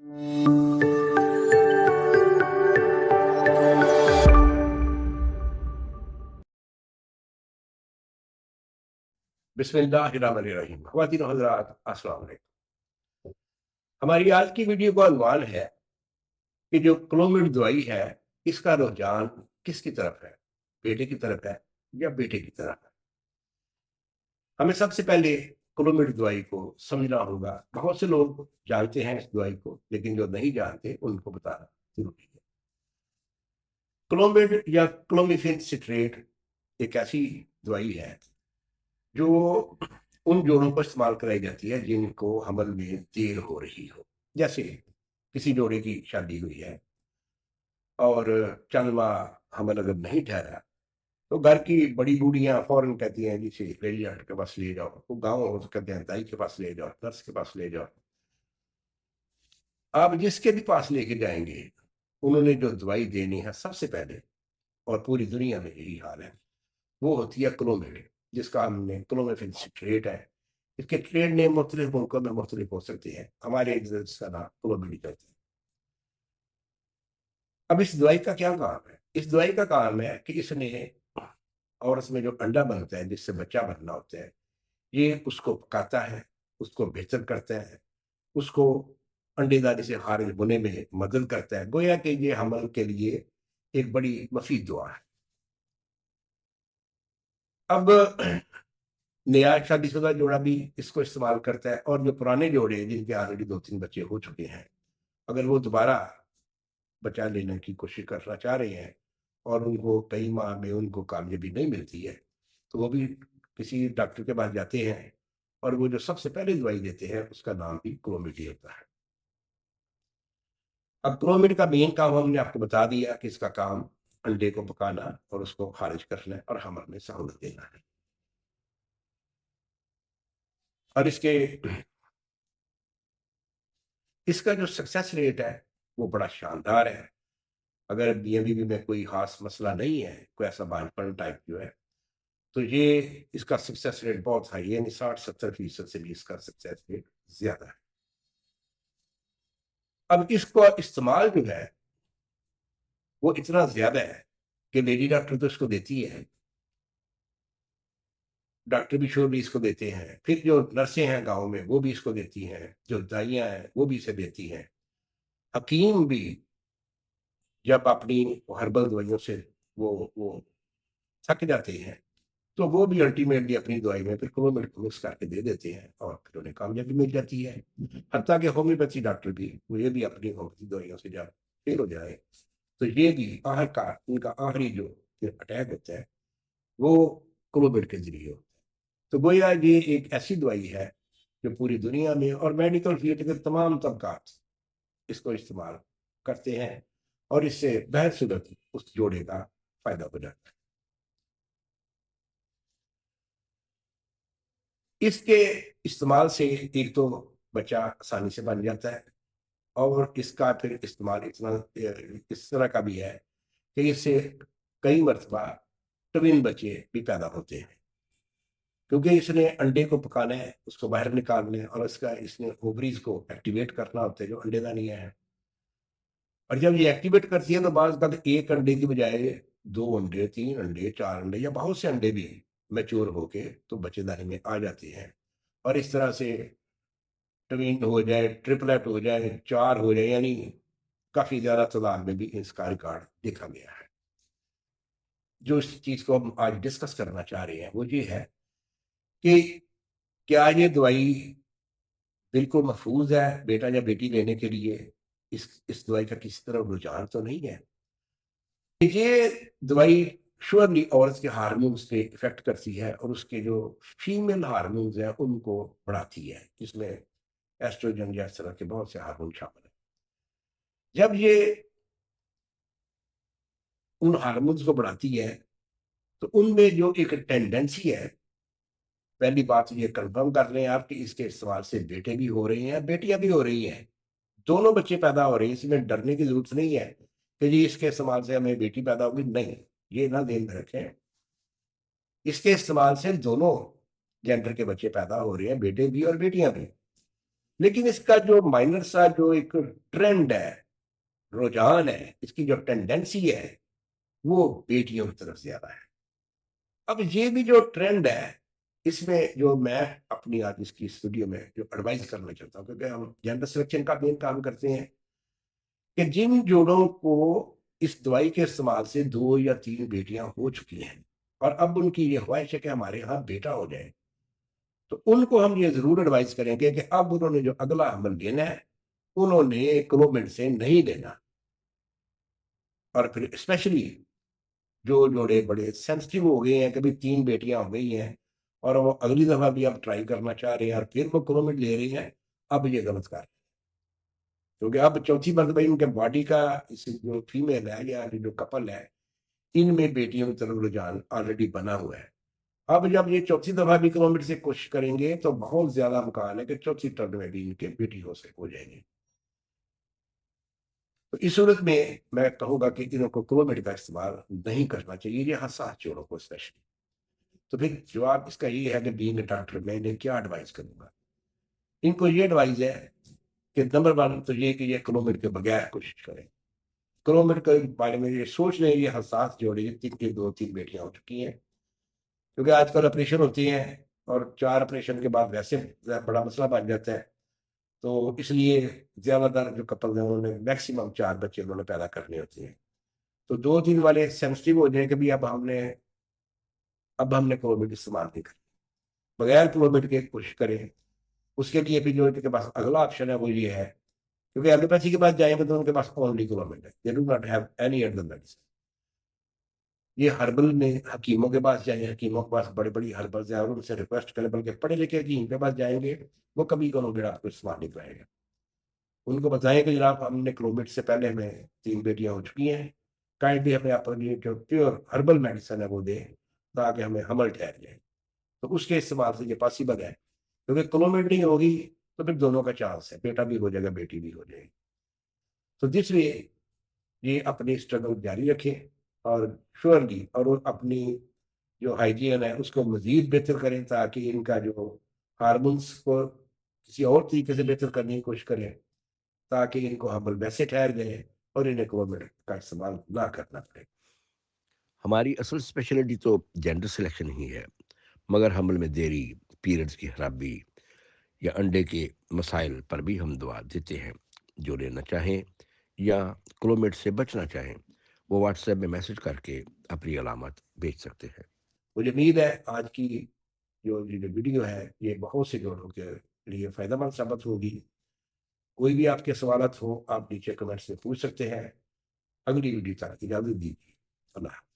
बिस्मिल्लाहिर्रहमानिर्रहीम। ख़वातीन और हज़रात, अस्सलाम वालेकुम। हमारी आज की वीडियो का उन्वान है कि जो क्लोमिड दवाई है, इसका रुझान किसकी तरफ है, बेटे की तरफ है या बेटे की तरफ है। हमें सबसे पहले क्लोमिड दवाई को समझना होगा। बहुत से लोग जानते हैं इस दवाई को, लेकिन जो नहीं जानते उनको बताना जरूरी है। क्लोमिड या क्लोमिफेन सिट्रेट एक ऐसी दवाई है जो उन जोड़ों पर इस्तेमाल कराई जाती है जिनको हमल में देर हो रही हो। जैसे किसी जोड़े की शादी हुई है और चंद माह हमल अगर नहीं ठहरा, तो घर की बड़ी बूढ़ियां फौरन कहती हैं जिसे लेडी डॉक्टर के पास ले जाओ, वो गाँव हो तो कहते हैं दाई के पास ले जाओ, नर्स के पास ले जाओ। आप जिसके भी पास लेके जाएंगे, उन्होंने जो दवाई देनी है सबसे पहले, और पूरी दुनिया में यही हाल है, वो होती है क्लोमिड, जिसका हमने क्लोमिफेन सिट्रेट है। इसके ट्रेड नेम मुख्तलिफ मुल्कों में मुख्तलिफ हो सकते हैं। हमारे इधर इसका नाम क्लोमिड कहते हैं। अब इस दवाई का क्या काम है? इस दवाई का काम है कि इसने औरत में जो अंडा बनता है, जिससे बच्चा बनना होता है, ये उसको पकाता है, उसको बेहतर करता है, उसको अंडेदारी से खारिज होने में मदद करता है। गोया कि ये हमल के लिए एक बड़ी मफीद दुआ है। अब नया शादीशुदा जोड़ा भी इसको इस्तेमाल करता है, और जो पुराने जोड़े हैं जिनके ऑलरेडी 2-3 बच्चे हो चुके हैं, अगर वो दोबारा बचा लेने की कोशिश करना चाह रहे हैं और उनको कई माह में उनको कामयाबी नहीं मिलती है, तो वो भी किसी डॉक्टर के पास जाते हैं, और वो जो सबसे पहले दवाई देते हैं उसका नाम भी क्लोमिड ही होता है। अब क्लोमिड का मेन काम हमने आपको बता दिया कि इसका काम अंडे को पकाना और उसको खारिज करना है और हमल में सहूलत देना है। और इसका जो सक्सेस रेट है वो बड़ा शानदार है। अगर बीएमबी में कोई खास मसला नहीं है, कोई ऐसा बांझपन टाइप जो है, तो ये इसका सक्सेस रेट बहुत हाई है, यानी 60-70% से भी इसका सक्सेस रेट ज्यादा है। अब इसको इस्तेमाल जो है वो इतना ज्यादा है कि लेडी डॉक्टर तो इसको देती है, डॉक्टर भी श्योरली इसको देते हैं, फिर जो नर्सें हैं गांव में वो भी इसको देती हैं, जो दाइयां हैं वो भी इसे देती हैं, हकीम भी जब अपनी हर्बल दवाइयों से वो थक जाते हैं, तो वो भी अल्टीमेटली अपनी दवाई में फिर क्लोमिड को मिक्स करके दे देते हैं और फिर उन्हें कामयाबी मिल जाती है। हत्ता कि होम्योपैथी डॉक्टर भी वो ये भी अपनी होम्योपैथी दवाइयों से जब फेल हो जाए, तो ये भी आखिरकार उनका आखिरी जो अटैक होता है वो क्लोमिड के जरिए होता है। तो गोया ये एक ऐसी दवाई है जो पूरी दुनिया में और मेडिकल फील्ड के तमाम तबकात इसको इस्तेमाल करते हैं, और इससे बहसूरत उस जोड़े का फायदा हो जाता है। इसके इस्तेमाल से एक तो बच्चा आसानी से बन जाता है, और इसका फिर इस्तेमाल इतना इस तरह का भी है कि इससे कई मरतबा ट्विन बच्चे भी पैदा होते हैं, क्योंकि इसने अंडे को पकाना है, उसको बाहर निकालना है, और इसने ओवरीज को एक्टिवेट करना होता है जो अंडेदानियां हैं। और जब ये एक्टिवेट करती है तो बाज़ का एक अंडे की बजाय 2 अंडे, 3 अंडे, 4 अंडे या बहुत से अंडे भी मैच्योर होके तो बच्चेदानी में आ जाते हैं, और इस तरह से ट्विन हो जाए, ट्रिपलेट हो जाए, 4 हो जाए, यानी काफी ज्यादा तादाद में भी इसका रिकॉर्ड देखा गया है। जो इस चीज को हम आज डिस्कस करना चाह रहे हैं वो ये है कि क्या ये दवाई बिल्कुल महफूज है बेटा या बेटी लेने के लिए? इस दवाई का किसी तरह रुझान तो नहीं है? ये दवाई श्योरली औरत के हार्मोन्स पे इफेक्ट करती है, और उसके जो फीमेल हार्मोन्स हैं उनको बढ़ाती है, जिसमें एस्ट्रोजन या इस तरह के बहुत से हार्मोन शामिल हैं। जब ये उन हार्मोन्स को बढ़ाती है, तो उनमें जो एक टेंडेंसी है, पहली बात ये कंफर्म कर लें आप कि इसके इस्तेमाल से बेटे भी हो रहे हैं, बेटियां भी हो रही हैं, दोनों बच्चे पैदा हो रहे हैं। इसमें डरने की जरूरत नहीं है कि जी इसके इस्तेमाल से हमें बेटी पैदा होगी, नहीं, ये ना ध्यान में रखें। इसके इस्तेमाल से दोनों जेंडर के बच्चे पैदा हो रहे हैं, बेटे भी और बेटियां भी। لیکن اس کا جو مائنر سا جو ایک ٹرینڈ ہے، رجحان ہے، اس کی جو ٹینڈنسی ہے وہ بیٹیوں کی طرف زیادہ ہے۔ اب یہ بھی جو ٹرینڈ ہے، اس میں جو میں اپنی آج اس کی اس ویڈیو میں جو ایڈوائز کرنا چاہتا ہوں، کیونکہ ہم جینڈر سلیکشن کا مین کام کرتے ہیں، کہ جن جوڑوں کو اس دوائی کے استعمال سے 2 یا 3 بیٹیاں ہو چکی ہیں اور اب ان کی یہ خواہش ہے کہ ہمارے ہاں بیٹا ہو جائے، تو ان کو ہم یہ ضرور ایڈوائز کریں گے کہ اب انہوں نے جو اگلا حمل لینا ہے انہوں نے کلومنٹ سے نہیں لینا۔ اور پھر اسپیشلی جو جوڑے بڑے سینسٹیو ہو گئے ہیں، کبھی 3 بیٹیاں ہو گئی ہیں اور وہ اگلی دفعہ بھی اب ٹرائی کرنا چاہ رہے ہیں اور پھر وہ کلومنٹ لے رہے ہیں، اب یہ غلط کر رہے ہیں، کیونکہ اب چوتھی مرتبہ ان کے باڈی کا جو فیمیل ہے یا جو کپل ہے، ان میں بیٹیوں کی طرف رجحان آلریڈی بنا ہوا ہے۔ اب جب یہ چوتھی دفعہ بھی کلومنٹ سے کوشش کریں گے تو بہت زیادہ امکان ہے کہ چوتھی ٹرن میں بھی ان کے بیٹی ہو جائیں گے۔ تو اس صورت میں میں کہوں گا کہ انہوں کو کلومنٹ کا استعمال نہیں کرنا چاہیے، یہ حساس جوڑوں کو اسپیشلی۔ تو پھر جواب اس کا یہ ہے کہ بینگ اے ڈاکٹر میں انہیں کیا ایڈوائز کروں گا؟ ان کو یہ ایڈوائز ہے کہ نمبر 1 تو یہ کہ یہ کلومنٹ کے بغیر کوشش کریں۔ کلومنٹ کے بارے میں یہ سوچ لیں، یہ حساس جوڑے جن کی 2-3 بیٹیاں ہو چکی ہیں، کیونکہ آج کل آپریشن ہوتی ہیں اور 4 آپریشن کے بعد ویسے بڑا مسئلہ بن جاتا ہے، تو اس لیے زیادہ تر جو کپل ہیں انہوں نے میکسیمم 4 بچے انہوں نے پیدا کرنے ہوتے ہیں، تو 2-3 والے سینسٹیو ہو جائیں کہ بھی اب ہم نے کلومنٹ استعمال نہیں کرنا، بغیر کلومنٹ کے کوشش کریں۔ اس کے لیے بھی جو ان کے پاس اگلا آپشن ہے وہ یہ ہے، کیونکہ ایلوپیتھی کے پاس جائیں گے تو ان کے پاس اونلی کلومنٹ ہے، they do not have any other medicine۔ یہ ہربل میں حکیموں کے پاس جائیں، حکیموں کے پاس بڑے بڑی ہربلز ہیں اور ان سے ریکویسٹ کریں، بلکہ پڑھے لکھے حکیم کے پاس جائیں گے وہ کبھی کلومنٹ آپ کو استعمال نہیں کرائے گا۔ ان کو بتائیں کہ جناب ہم نے کلومنٹ سے پہلے ہمیں 3 بیٹیاں ہو چکی ہیں، کائنڈلی ہمیں اپنی جو پیور ہربل میڈیسن ہے وہ دیں تاکہ ہمیں حمل ٹھہر جائے، تو اس کے استعمال سے یہ پاسبل ہے، کیونکہ کلومنٹ نہیں ہوگی تو پھر دونوں کا چانس ہے، بیٹا بھی ہو جائے گا بیٹی بھی ہو جائے گی۔ تو جس لیے یہ اپنی اسٹرگل جاری رکھیں اور شیورلی اور وہ اپنی جو ہائیجین ہے اس کو مزید بہتر کریں تاکہ ان کا جو ہارمونس کو کسی اور طریقے سے بہتر کرنے کی کوشش کریں تاکہ ان کو حمل ویسے ٹھہر جائے اور انہیں کلومنٹ کا استعمال نہ کرنا پڑے۔ ہماری اصل اسپیشلٹی تو جینڈر سلیکشن ہی ہے، مگر حمل میں دیری، پیریڈز کی خرابی یا انڈے کے مسائل پر بھی ہم دعا دیتے ہیں۔ جو لینا چاہیں یا کلومیٹ سے بچنا چاہیں وہ واٹس ایپ میں میسج کر کے اپنی علامت بھیج سکتے ہیں۔ مجھے امید ہے آج کی جو ویڈیو ہے یہ بہت سے لوگوں کے لیے فائدہ مند ثابت ہوگی۔ کوئی بھی آپ کے سوالات ہو آپ نیچے کمنٹ سے پوچھ سکتے ہیں۔ اگلی ویڈیو تک اجازت دیجیے، اللہ حافظ۔